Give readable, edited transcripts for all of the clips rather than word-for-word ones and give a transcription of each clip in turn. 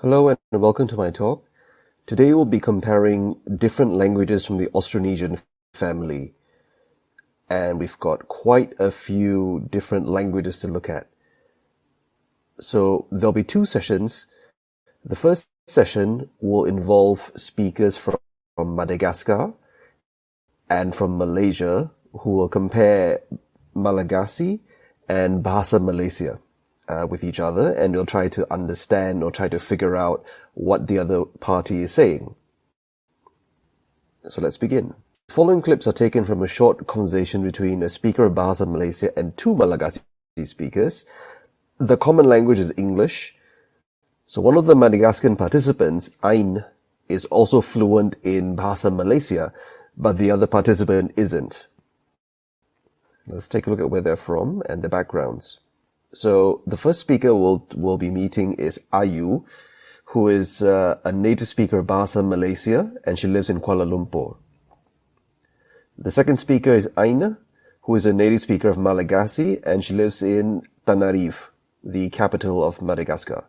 Hello and welcome to my talk. Today we'll be comparing different languages from the Austronesian family. And we've got quite a few different languages to look at. So there'll be two sessions. The first session will involve speakers from Madagascar and from Malaysia who will compare Malagasy and Bahasa Malaysia with each other, and they'll try to understand or try to figure out what the other party is saying. So let's begin. The following clips are taken from a short conversation between a speaker of Bahasa Malaysia and two Malagasy speakers. The common language is English. So one of the Madagascan participants, Ain, is also fluent in Bahasa Malaysia, but the other participant isn't. Let's take a look at where they're from and their backgrounds. So the first speaker we'll be meeting is Ayu, who is a native speaker of Bahasa Malaysia, and she lives in Kuala Lumpur. The second speaker is Aina, who is a native speaker of Malagasy, and she lives in Tanarive, the capital of Madagascar.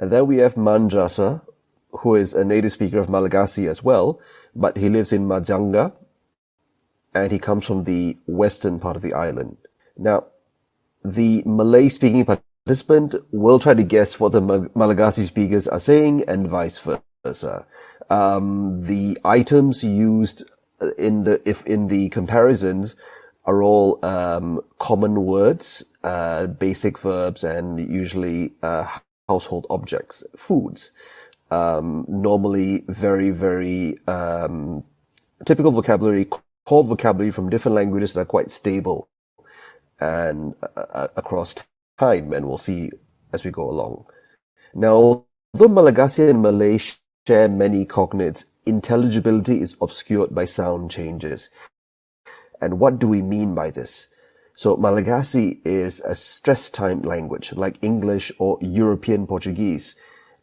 And then we have Manjasa, who is a native speaker of Malagasy as well, but he lives in Majanga, and he comes from the western part of the island. Now, the Malay-speaking participant will try to guess what the Malagasy speakers are saying, and vice versa. The items used in the comparisons are all common words, basic verbs, and usually household objects, foods. Normally very, very typical vocabulary, core vocabulary from different languages that are quite stable and across time, and we'll see as we go along. Now, although Malagasy and Malay share many cognates, intelligibility is obscured by sound changes. And what do we mean by this? So Malagasy is a stress-timed language, like English or European Portuguese.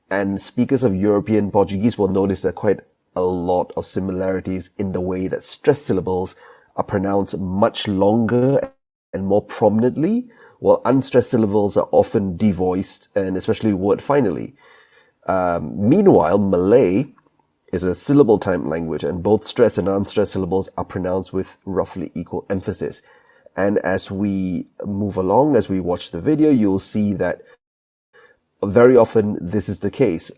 And speakers of European Portuguese will notice there are quite a lot of similarities in the way that stress syllables are pronounced much longer and more prominently, while unstressed syllables are often devoiced, and especially word finally. Meanwhile, Malay is a syllable-timed language, and both stressed and unstressed syllables are pronounced with roughly equal emphasis. And as we move along, as we watch the video, you'll see that very often this is the case.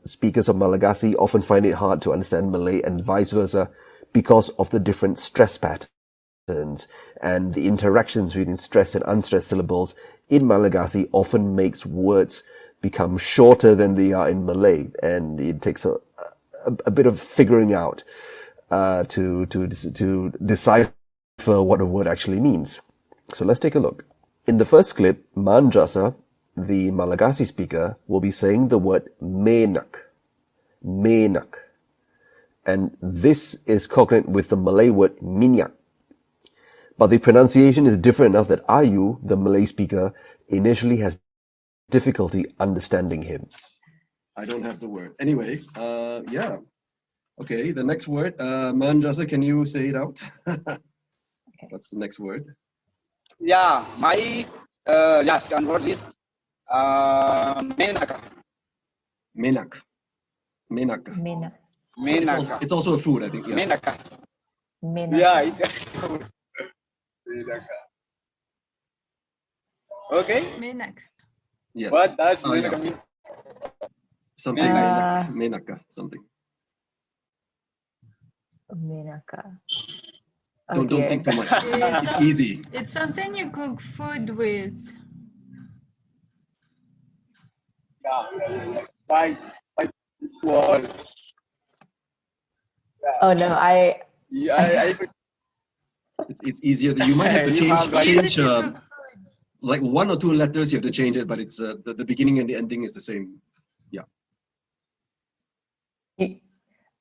Speakers of Malagasy often find it hard to understand Malay and vice versa because of the different stress patterns and the interactions between stressed and unstressed syllables in Malagasy often makes words become shorter than they are in Malay, and it takes a bit of figuring out to decipher what a word actually means. So let's take a look. In the first clip, Manjasa, the Malagasy speaker, will be saying the word menak. Menak. And this is cognate with the Malay word minyak. But the pronunciation is different enough that Ayu, the Malay speaker, initially has difficulty understanding him. I don't have the word. Anyway, yeah. Okay, the next word. Manjasa, can you say it out? What's the next word? Yeah, my second word is menaka. Menak. Menaka. Mena. Menaka. It's also a food, I think. Yes. Menaka. Mena. Yeah, it's menaka. Okay. Menak. Yes. What does Oh, menaka yeah. mean? Something like menaka, something. Menaka. Don't think too much. It's, It's easy. it's something you cook food with. Yeah. By wall. Oh no, Yeah, It's easier. You might have to You have like- change Use it to cook food. like 1 or 2 letters. You have to change it, but it's the beginning and the ending is the same.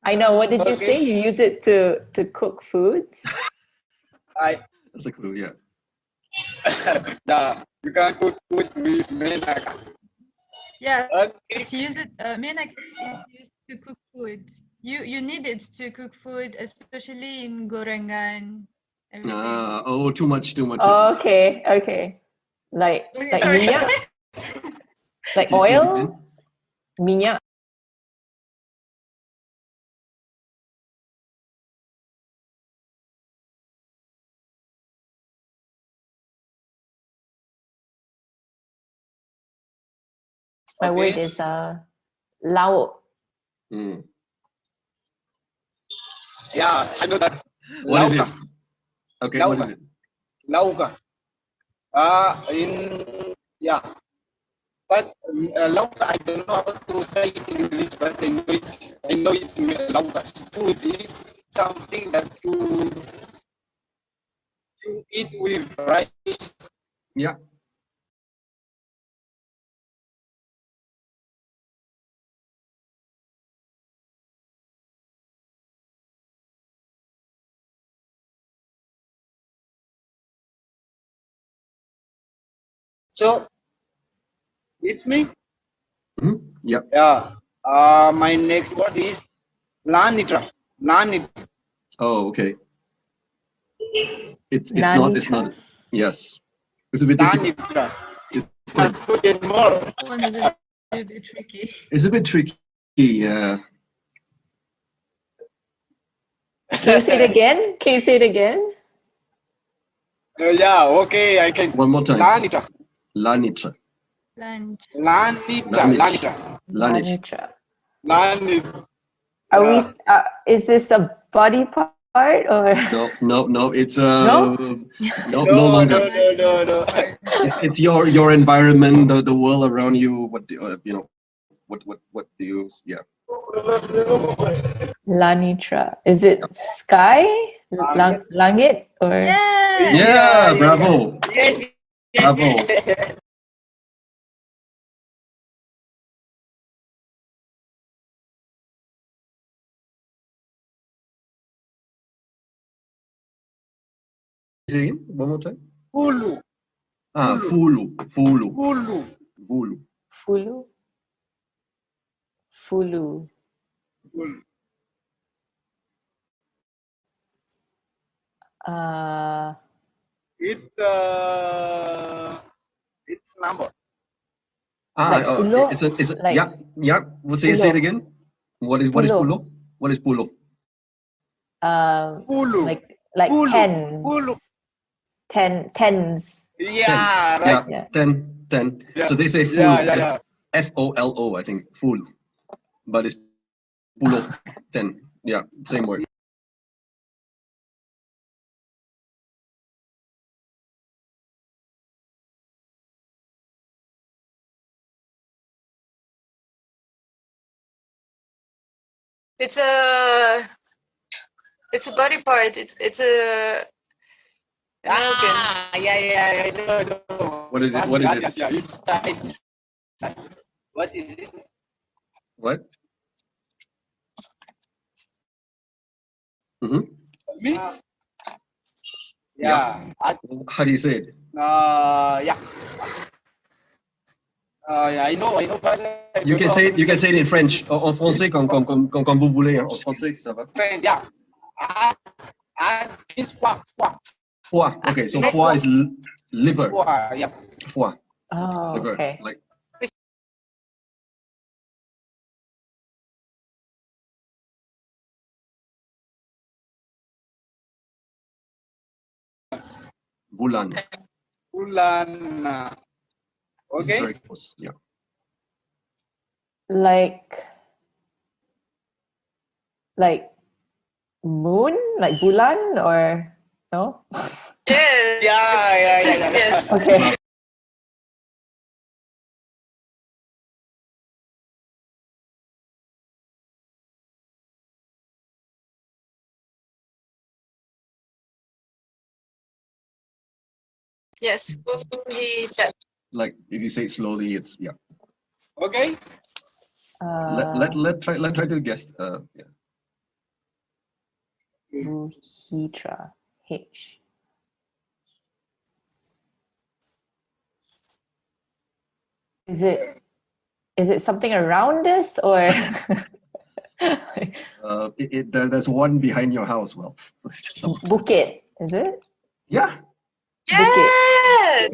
I know. What did you Okay. say? You use it to cook foods? That's a clue. Yeah. You can cook food with menaka. Yeah, Okay. it's use it. Menak is used to cook food. You need it to cook food, especially in gorengan. everything. Oh, too much. Oh, okay, okay. Like Okay, sorry. minyak, like Can you say it oil, again? minyak. My word Okay. is lauk. Mm. Yeah, I know that. What is it? Lauka. Okay, what is Lauka. it? Lauka. In yeah, but lauka, I don't know how to say it in English, but I know it lauka. Food is something that you eat with rice. Yeah. So it's me. Mhm. Yeah. Yeah. My next word is lanitra. Lanitra. Oh, okay. It's Nanitra? not. Yes. It's a bit difficult. Lanitra. It's quite. Put in more. This one is a little bit tricky. It's a bit tricky. Yeah. Can you say it again? Can you say it again? Yeah. Okay. I can. One more time. Lanitra. Lanitra. Lunch. Lanitra. Lanich. Lanitra. Lanich. Nanitra. Lanitra. Are Yeah. we? Is this a body part or? No. It's No? no No, longer. no. It's your environment, the world around you. What you know? What do you? Yeah. Lanitra. Is it sky? Langit or? Yeah. Yeah. Bravo. Yes. Bravo. Say again. One more time. Hulu. Fulu. Hulu. Fulu. Fulu? Fulu. Hulu. Uh, It's number. Like pulo? It's a Like yeah. Well, say it pulo. again. What is Pulo. pulo? What is pulo? Hulu. Like Fulu. tens. Fulu. Tens. Yeah, right. Yeah. Yeah. 10. Yeah. So they say full. Yeah. FOLO, I think, full. But it's pulo 10. Yeah, same word. It's a body part. It's a an organ. Yeah. I know. What is it? What is it? Yeah, it's side. What is it? What? Mm-hmm. Me? Yeah. How do you say it? Yeah. Yeah, I know, but You can say it. You can say it in French. En français, comme vous voulez. En français, ça va. Yeah. It's foie. Foie. Okay, so foie is liver. Foie, yeah. Foie. Oh, Liver. okay. Like Bulan. Bulan. This is Okay. very close. Yeah. Like moon? Like bulan or no? Yeah. Yeah. Yes. Okay. Yes. Like if you say it slowly, it's yeah. Okay. Let try to guess. Yeah. Buhitra. H. Is it something around this or There's one behind your house. Well, bukit? Is it? Yeah, Bukit. Yes.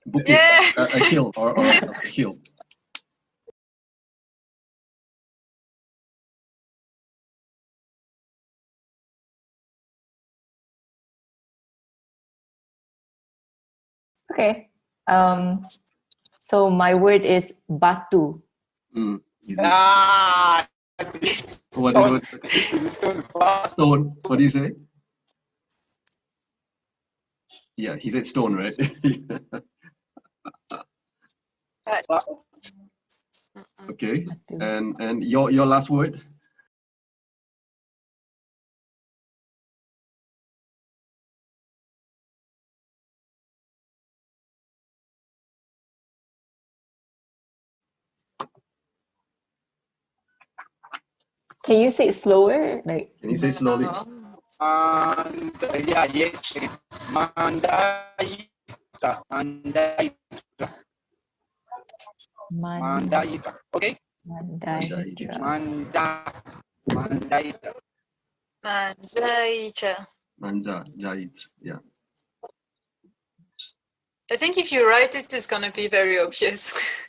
bukit, Yeah. a hill or a hill. Okay. So my word is batu. Easy. Ah, What stone? What do you say? Yeah, he said stone, right? Okay. Batu. And your last word? Can you say it slower? Like Can you say slowly? No. yeah, yes. Mandai. Mandai. Mandai. Okay. Mandaitra. Mandai. Manzaicha. Manza, Jait. Yeah. I think if you write it, it's gonna be very obvious.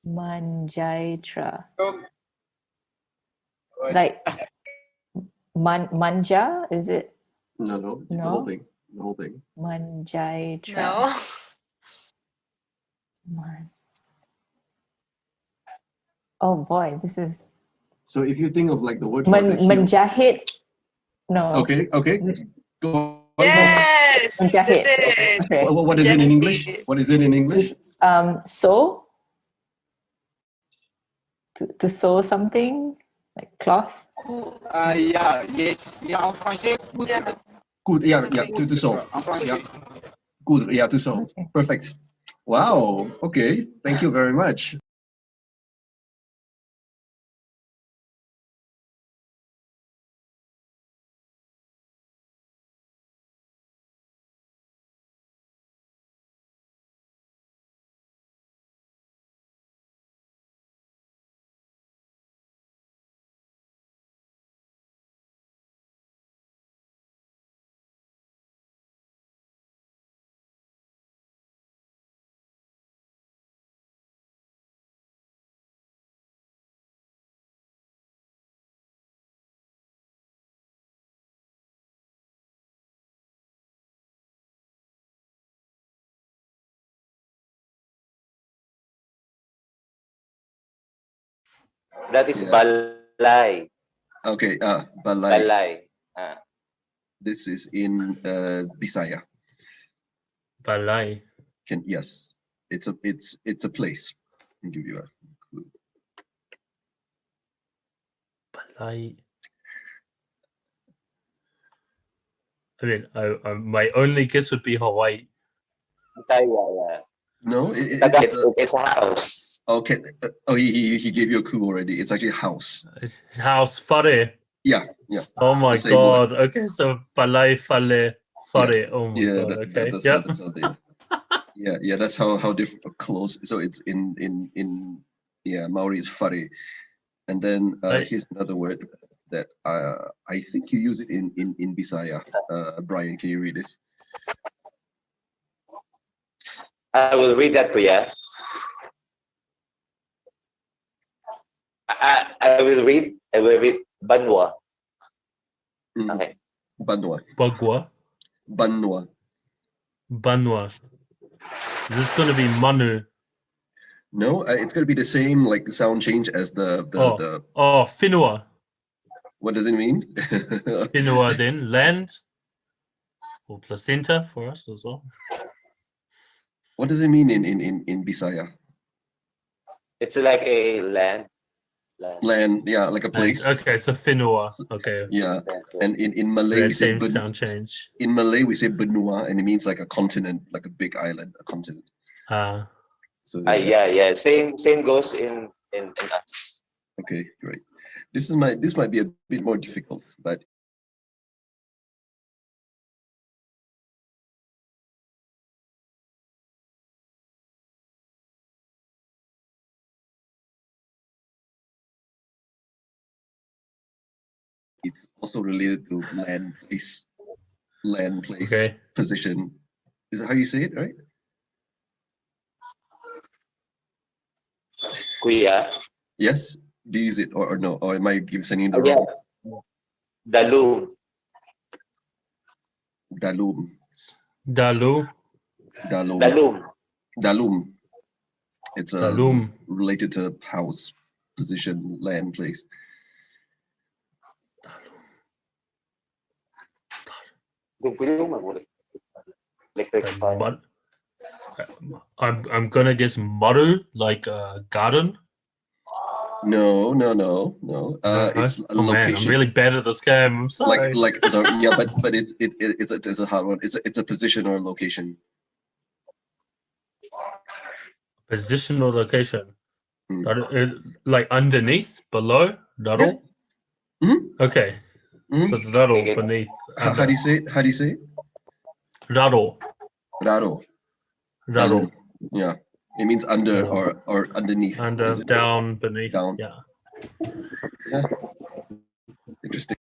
Manjaitra. Um, Like manja, is it? No, the No? whole thing. The whole thing. Manjaitra. No. Man. Oh boy, this is So if you think of like the word for the hill. menjahit. No. Okay. Go on. Yes. That's Menjahit. it. Okay. What is it in English? Menjahit. What is it in English? Sew. To sew something like cloth. yeah, yes. Yeah, en français, coudre. Yeah. Good. Say Yeah, something. to sew. En français. Yeah. Good. Yeah, to sew. Okay. Perfect. Wow. Okay. Thank you very much. That is Yeah. balay. Okay. Balay. Balay. This is in Bisaya. Balay. Yes. It's a place. I'll give you a clue. Balay. I mean, my only guess would be Hawaii. Yeah. No, It's a house. okay. Oh, he gave you a clue already. It's actually house. House fare. Yeah. Oh my The same word. god. Okay, so balay fale fare. Oh my Yeah, god. Okay. that's Yep. how they. Yeah. That's how different close. So it's in Maori is fare, and then Right. here's another word that I think you use it in Bisaya. Brian, can you read it? I will read that to you. I will read Banwa. Okay. Banwa. Bagua. Banwa. Banwa. Is this going to be Manu? No, it's gonna be the same like sound change as the. Finua. What does it mean? Finua then. Land. Or placenta for us as well. What does it mean in Bisaya? It's like a land. Land, yeah, like a place. Okay, so Finua. Okay. Yeah, and in Malay we say Same sound change. in Malay we say benua, and it means like a continent, like a big island, a continent. So yeah. Same goes in us. Okay, great. This might be a bit more difficult, but it's also related to land, place, Okay. position. Is that how you say it, right? Kuya. Yes. Do you use it or no? Or am I sending the Yeah. wrong? Dalum. Dalum. Dalu. Dalum. Dalum. Dalum. It's Dalum. related to house, position, land, place. Mud. I'm gonna guess maru, like garden. No. No? It's a Oh man, I'm location. really bad at this game. I'm sorry. So yeah, but it's a hard one. It's a position or location. Position or location. Mm. Like underneath, below, daddle. Mhm. Okay, Mhm. so it's daddle beneath. How do you say it? How do you say it? Daddle. Raro. Daddle. Yeah. It means under or underneath. Under, down, beneath. Down. Yeah. Yeah. Interesting.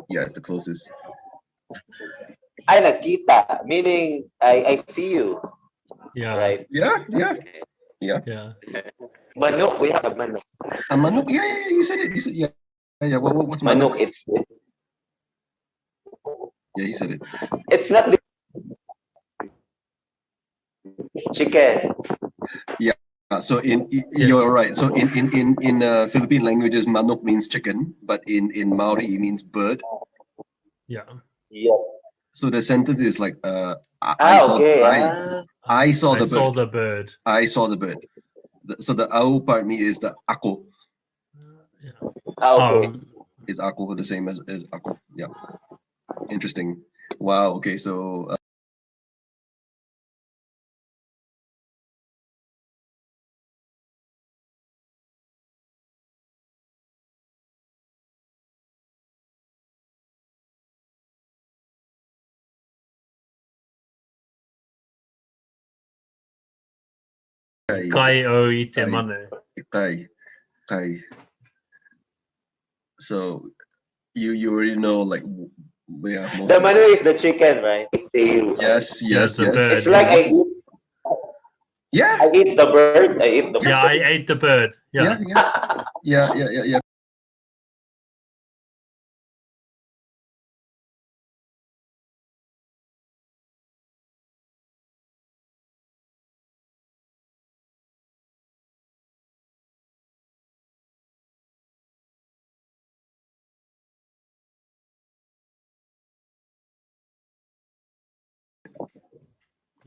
Yeah, it's the closest. Ay, nakita. Meaning, I see you. Yeah. Right. Yeah. Yeah. Manok. We have manok. Manok. Yeah. You said it. Yeah. What's manok? Manok. Yeah, you said it. It's not the chicken. So you're right. So in Philippine languages, manok means chicken, but in Maori it means bird. Yeah. Yeah. So the sentence is like I saw the bird. I saw the bird. So the au part me is the ako. Yeah. Okay. Is ako the same as ako? Yeah. Interesting. Wow. Okay. So. Kai o ite manu. Kai. So you already know like The manu is the chicken, right? Yes. The bird. It's like I eat the bird. Yeah, I ate the bird. Yeah. Yeah.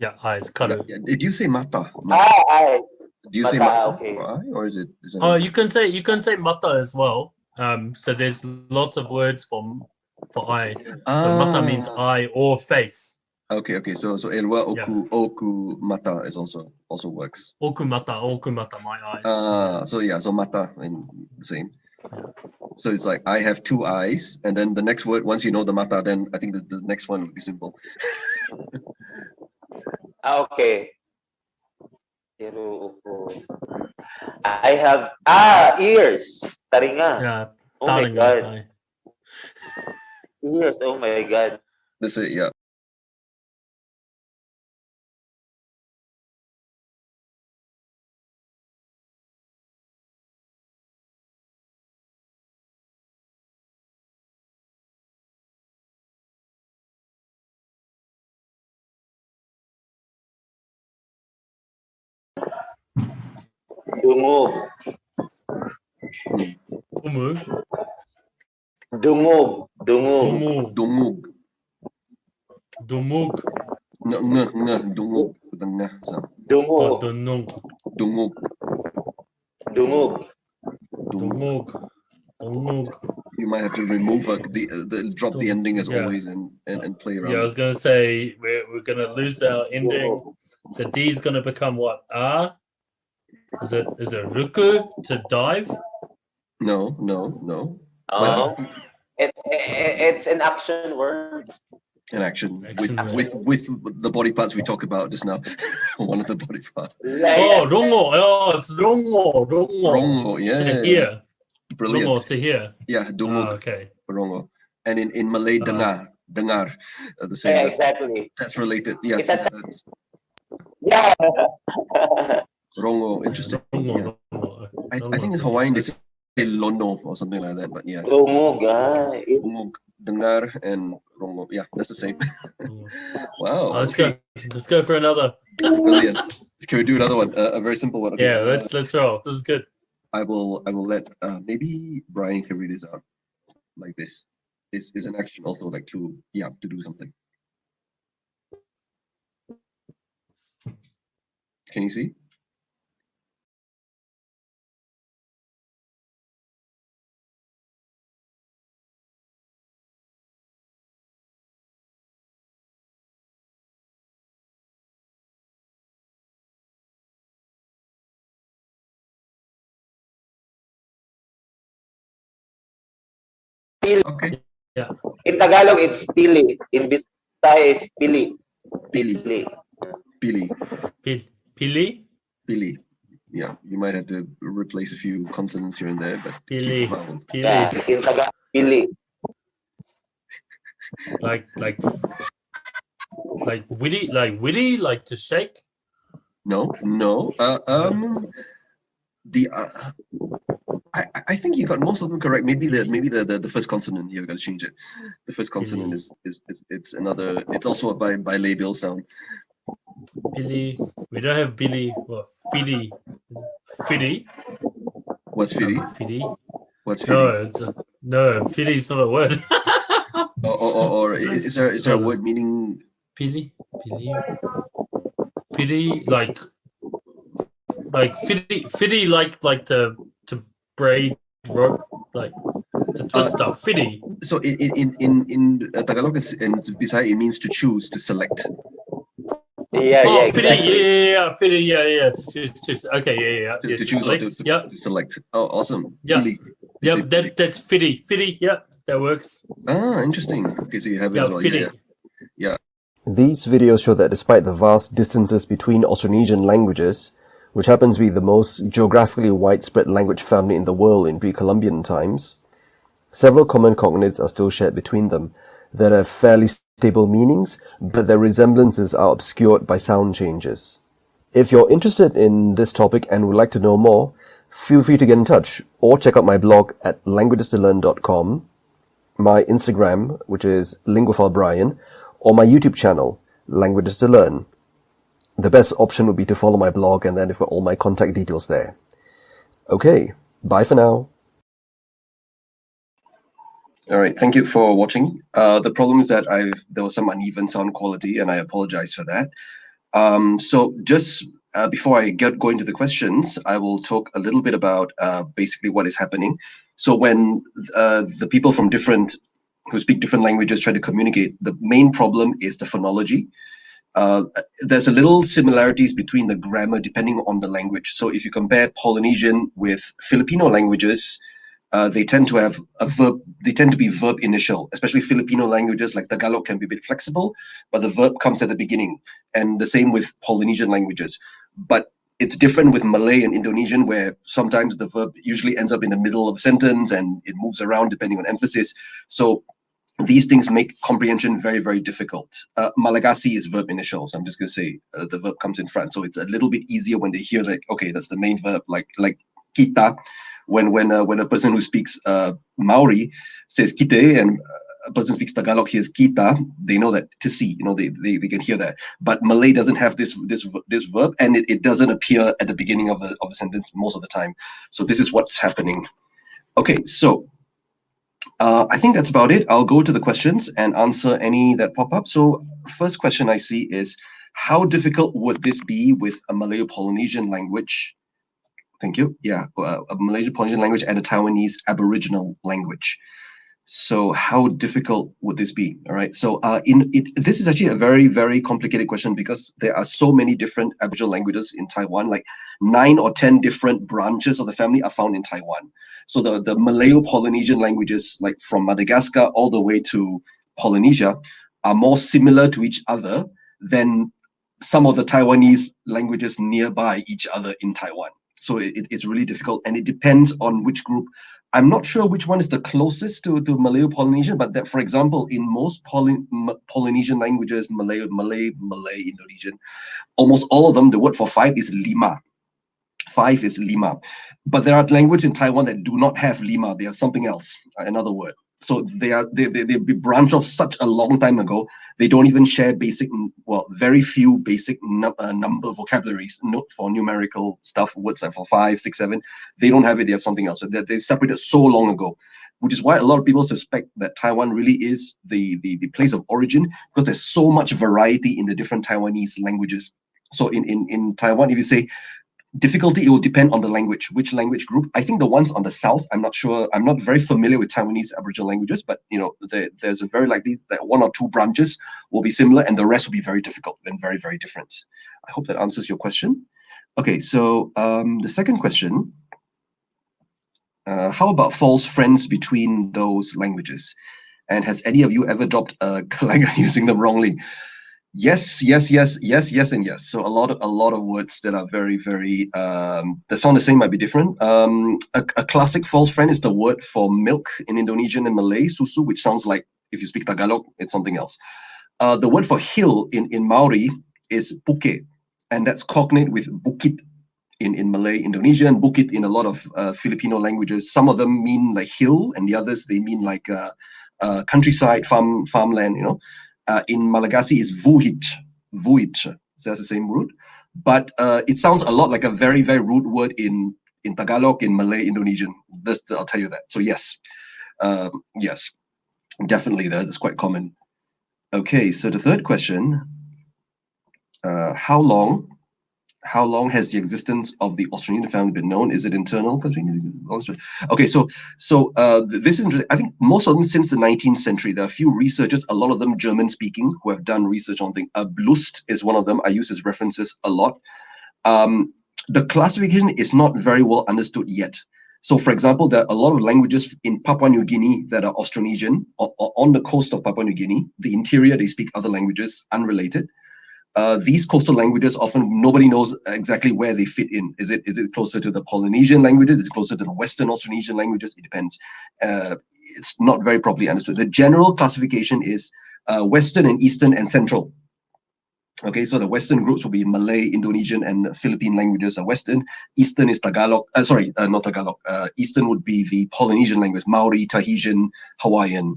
Yeah, eyes, karu. Yeah. Did you say mata? I. Do you say mata? Okay. Or is it? Oh, you can say mata as well. So there's lots of words for eye. So mata means eye or face. Okay. So elwa oku mata is also works. Oku mata, my eyes. So mata in the same. So it's like I have two eyes, and then the next word, once you know the mata, then I think the next one would be simple. Okay. I have ears. Taringa. Yeah. Oh my god. Ears. Oh my god. That's it. Yeah. Dungog. Dungog. Dungog. Dungog. You might have to remove drop the ending as always and play around. Yeah, I was gonna say we're gonna lose our ending. The D is gonna become what? Ah? Is it ruku to dive? No. It's an action word. An action Action word. with the body parts we talked about just now. One of the body parts. Like, Oh, rongo. Oh, it's rongo. Rongo, yeah. To hear. Brilliant. Rongo, to hear. Yeah, dungog. Okay. Rongo. And in Malay, dengar, the same. yeah, exactly. That's related. Yeah. It's a- That's Yeah. rongo. Interesting. Rongo, Yeah. rongo. I think in Hawaiian they say lono or something like that, but yeah. Lumog, Dungog, dengar, and rongo. Yeah, that's the same. Wow. Let's go. Let's go for another. Brilliant. Can we do another one? A very simple one. Okay, Yeah, let's roll. This is good. I will let maybe Brian can read this out like this. Is an action also like to do something. Can you see? Okay. Yeah. In Tagalog, it's pili. In Bisaya, it's pili. Pili. Pili. Pili. Pili? Pili. Yeah, you might have to replace a few consonants here and there, but keep Pili. the vowels. Yeah, Pili. in Tagalog, pili. Like witty, like to shake. No. I think you got most of them correct. Maybe the first consonant here. Got to change it. The first consonant is it's another. It's also a bilabial sound. Billy. We don't have Billy. What? Fiddy. Fiddy. What's fiddy? Fiddy. What's fiddy? No, Fiddy is not a word. or is there a word meaning? Billy. Fiddy, like Fiddy, like to braid rope, like to twist stuff. Fiddy. So in Tagalog and Bisaya it means to choose, to select. Yeah, Fiddy, exactly. yeah. To choose. Okay, yeah. To choose select. or to Yeah. select. Oh, awesome. Yeah. Billy. Yeah, that's Fiddy. Fiddy, yeah, that works. Ah, interesting. Okay, so you have it as well. Fiddy. Yeah. These videos show that despite the vast distances between Austronesian languages, which happens to be the most geographically widespread language family in the world in pre-Columbian times, several common cognates are still shared between them that have fairly stable meanings, but their resemblances are obscured by sound changes. If you're interested in this topic and would like to know more, feel free to get in touch or check out my blog at languagestololearn.com, my Instagram, which is linguafilbrian, or my YouTube channel, Languages to Learn. The best option would be to follow my blog, and then you've got all my contact details there. Okay, bye for now. All right, thank you for watching. The problem is that there was some uneven sound quality, and I apologize for that. So just before I go into the questions, I will talk a little bit about basically what is happening. So when the people from who speak different languages try to communicate, the main problem is the phonology. There's a little similarities between the grammar depending on the language. So if you compare Polynesian with Filipino languages, they tend to have a verb. They tend to be verb initial, especially Filipino languages like Tagalog can be a bit flexible, but the verb comes at the beginning. And the same with Polynesian languages. But it's different with Malay and Indonesian, where sometimes the verb usually ends up in the middle of a sentence and it moves around depending on emphasis. So these things make comprehension very, very difficult. Malagasy is verb initial, so I'm just going to say the verb comes in front. So it's a little bit easier when they hear like, okay, that's the main verb, like kita. When a person who speaks Maori says kite and a person who speaks Tagalog hears kita, they know that to see, they can hear that. But Malay doesn't have this verb, and it doesn't appear at the beginning of a sentence most of the time. So this is what's happening. Okay, so I think that's about it. I'll go to the questions and answer any that pop up. So first question I see is, how difficult would this be with a Malayo-Polynesian language? Thank you. Yeah, a Malayo-Polynesian language and a Taiwanese Aboriginal language. So how difficult would this be? All right. So this is actually a very, very complicated question because there are so many different Aboriginal languages in Taiwan. Like 9 or 10 different branches of the family are found in Taiwan. So the Malayo-Polynesian languages, like from Madagascar all the way to Polynesia, are more similar to each other than some of the Taiwanese languages nearby each other in Taiwan. So it's really difficult, and it depends on which group. I'm not sure which one is the closest to Malayo-Polynesian, but that, for example, in most Polynesian languages, Malay, Indonesian, almost all of them, the word for 5 is lima. 5 is lima. But there are languages in Taiwan that do not have lima. They have something else, another word. So they branch off such a long time ago. They don't even share basic, well, very few basic number vocabularies for numerical stuff. Words like for 5, 6, 7. They don't have it. They have something else. They separated so long ago, which is why a lot of people suspect that Taiwan really is the place of origin, because there's so much variety in the different Taiwanese languages. So in Taiwan, if you say difficulty, it will depend on the language, which language group. I think the ones on the south, I'm not sure, I'm not very familiar with Taiwanese Aboriginal languages, but there's a very likely that 1 or 2 branches will be similar and the rest will be very difficult and very, very different. I hope that answers your question. Okay, so the second question, how about false friends between those languages? And has any of you ever dropped a kalangar using them wrongly? Yes, yes, yes, yes, yes, and yes. So a lot of words that are very, very that sound the same might be different. A classic false friend is the word for milk in Indonesian and Malay, susu, which sounds like, if you speak Tagalog, it's something else. The word for hill in Maori is bukit, and that's cognate with bukit in Malay, Indonesian, bukit in a lot of Filipino languages. Some of them mean like hill, and the others they mean like countryside, farmland. In Malagasy is vuhit, so that's the same root, but it sounds a lot like a very, very rude word in Tagalog, in Malay, Indonesian. I'll tell you that. So yes, yes, definitely that's quite common. Okay, so the third question, how long has the existence of the Austronesian family been known? Is it internal? Okay, so this is interesting. I think most of them since the 19th century. There are a few researchers, a lot of them German-speaking, who have done research on things. Blust is one of them. I use his references a lot. The classification is not very well understood yet. So, for example, there are a lot of languages in Papua New Guinea that are Austronesian, or on the coast of Papua New Guinea. The interior, they speak other languages, unrelated. These coastal languages, often nobody knows exactly where they fit in. Is it closer to the Polynesian languages? Is it closer to the Western Austronesian languages? It depends. It's not very properly understood. The general classification is Western and Eastern and Central. Okay, so the Western groups will be Malay, Indonesian, and Philippine languages are Western. Eastern is Tagalog. Not Tagalog. Eastern would be the Polynesian language, Maori, Tahitian, Hawaiian,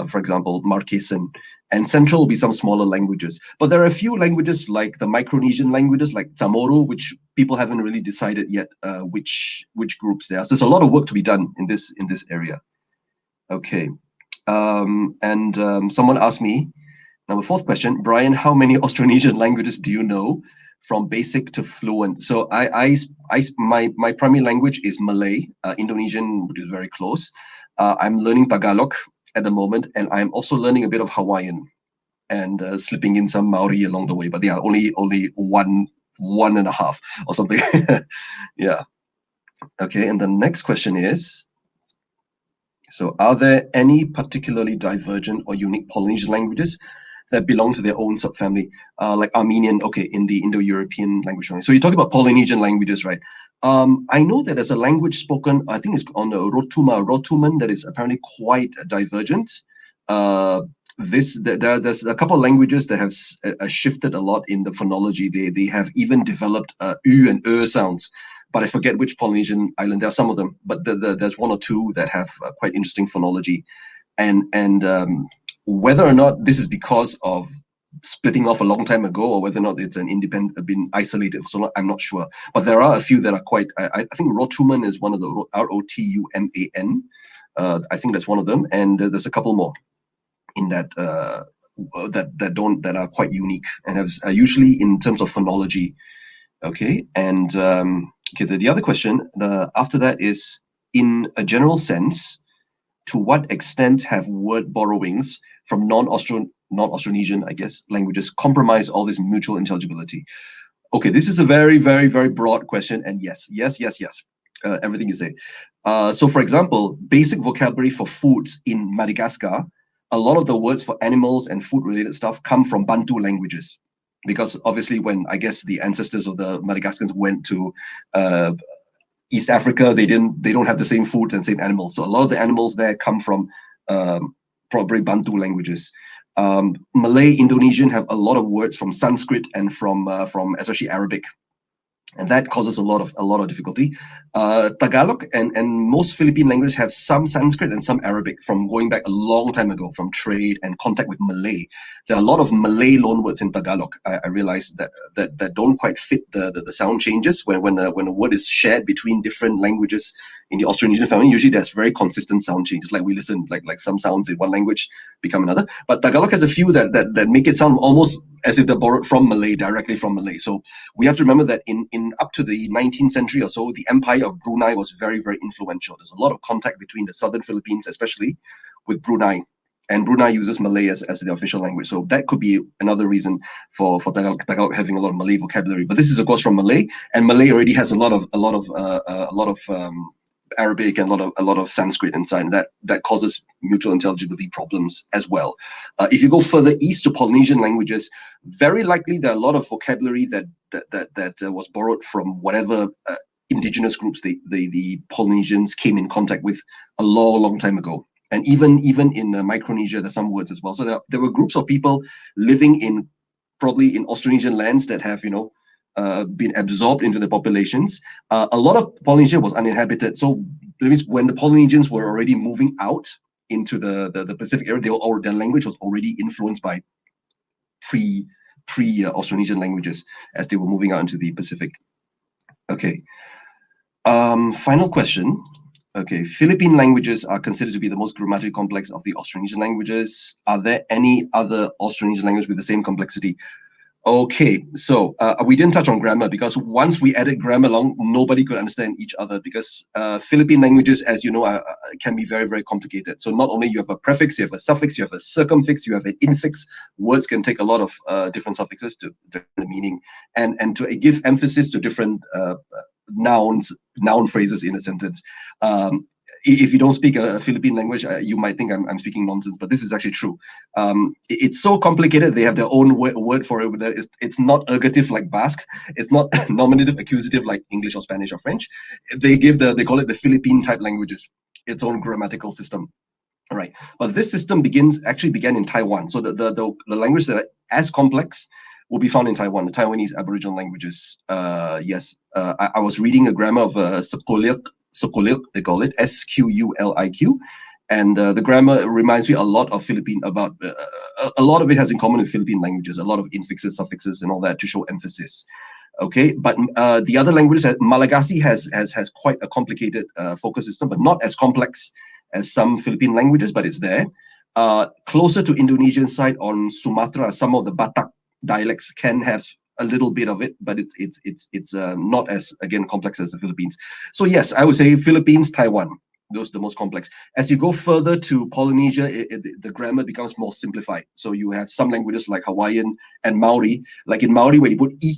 for example, Marquesan. And Central will be some smaller languages. But there are a few languages like the Micronesian languages, like Chamorro, which people haven't really decided yet which groups they are. So there's a lot of work to be done in this area. Okay, someone asked me, number 4th question, Brian, how many Austronesian languages do you know from basic to fluent? So my primary language is Malay, Indonesian, which is very close. I'm learning Tagalog at the moment, and I'm also learning a bit of Hawaiian and slipping in some Maori along the way, but yeah, only 1.5 or something. Yeah. Okay, and the next question is, so are there any particularly divergent or unique Polynesian languages that belong to their own subfamily, like Armenian, okay, in the Indo-European language family? So you're talking about Polynesian languages, right? I know that there's a language spoken, I think it's on the Rotuman, that is apparently quite divergent. There's a couple of languages that have shifted a lot in the phonology. They have even developed U and sounds, but I forget which Polynesian island. There are some of them, but there's 1 or 2 that have quite interesting phonology. And whether or not this is because of splitting off a long time ago, or whether or not it's an independent, been isolated, so I'm not sure. But there are a few that are quite. I think Rotuman is one of the Rotuman. I think that's one of them, and there's a couple more in that that are quite unique and have usually in terms of phonology. Okay, and okay, the other question after that is, in a general sense, to what extent have word borrowings from non-Austronesian, I guess, languages compromise all this mutual intelligibility? Okay, this is a very, very, very broad question, and yes, everything you say. So for example, basic vocabulary for foods in Madagascar, a lot of the words for animals and food-related stuff come from Bantu languages. Because obviously when, I guess, the ancestors of the Madagascans went to East Africa, they don't have the same food and same animals. So a lot of the animals there come from probably Bantu languages. Malay, Indonesian have a lot of words from Sanskrit and from especially Arabic, and that causes a lot of difficulty. Tagalog and most Philippine languages have some Sanskrit and some Arabic from going back a long time ago, from trade and contact with Malay. There are a lot of Malay loanwords in Tagalog. I realized that don't quite fit the sound changes when a word is shared between different languages in the Austronesian family. Usually there's very consistent sound changes. Like we listen, like some sounds in one language become another. But Tagalog has a few that make it sound almost as if they're borrowed from Malay, directly from Malay. So we have to remember that in up to the 19th century or so, the Empire of Brunei was very, very influential. There's a lot of contact between the southern Philippines, especially with Brunei. And Brunei uses Malay as the official language. So that could be another reason for Tagalog having a lot of Malay vocabulary. But this is, of course, from Malay, and Malay already has a lot of Arabic and a lot of Sanskrit inside, and that causes mutual intelligibility problems as well. If you go further east to Polynesian languages, very likely there are a lot of vocabulary that was borrowed from whatever indigenous groups the Polynesians came in contact with a long time ago. And even in Micronesia, there's some words as well. So there were groups of people living probably in Austronesian lands that have been absorbed into the populations. A lot of Polynesia was uninhabited. So that means when the Polynesians were already moving out into the Pacific area, their language was already influenced by pre-Austronesian languages as they were moving out into the Pacific. Okay. Final question. Okay, Philippine languages are considered to be the most grammatically complex of the Austronesian languages. Are there any other Austronesian languages with the same complexity? Okay, so we didn't touch on grammar because once we added grammar along, nobody could understand each other because Philippine languages, as you know, can be very, very complicated. So not only you have a prefix, you have a suffix, you have a circumfix, you have an infix. Words can take a lot of different suffixes to different meaning, and to give emphasis to different noun phrases in a sentence. If you don't speak a Philippine language, you might think I'm speaking nonsense, but this is actually true. It's so complicated. They have their own word for it. It's not ergative like Basque. It's not nominative accusative like English or Spanish or French. They call it the Philippine type languages, its own grammatical system. All right, but this system actually began in Taiwan. So the language that are as complex will be found in Taiwan, the Taiwanese Aboriginal languages. Yes, I was reading a grammar of Squliq, they call it, Squliq, and the grammar reminds me a lot of Philippine, about a lot of it has in common with Philippine languages, a lot of infixes, suffixes, and all that to show emphasis. Okay, but the other languages, Malagasy has quite a complicated focus system, but not as complex as some Philippine languages, but it's there. Closer to Indonesian side on Sumatra, some of the Batak dialects can have a little bit of it, but it's not as, again, complex as the Philippines. So yes, I would say Philippines, Taiwan, those are the most complex. As you go further to Polynesia, the grammar becomes more simplified. So you have some languages like Hawaiian and Maori. Like in Maori, when you put E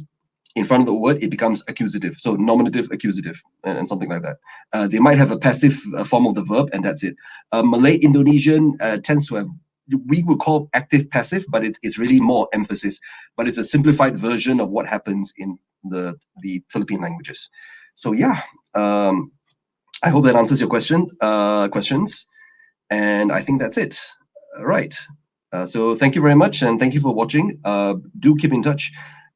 in front of the word, it becomes accusative. So nominative, accusative, and something like that. They might have a passive form of the verb, and that's it. Malay Indonesian tends to have, we would call active passive, but it's really more emphasis. But it's a simplified version of what happens in the Philippine languages. So yeah, I hope that answers your questions. And I think that's it. All right. So thank you very much, and thank you for watching. Do keep in touch.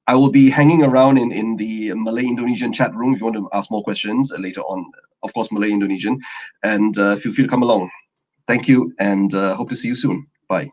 I will be hanging around in the Malay-Indonesian chat room if you want to ask more questions later on. Of course, Malay-Indonesian. And feel free to come along. Thank you, and hope to see you soon. Bye.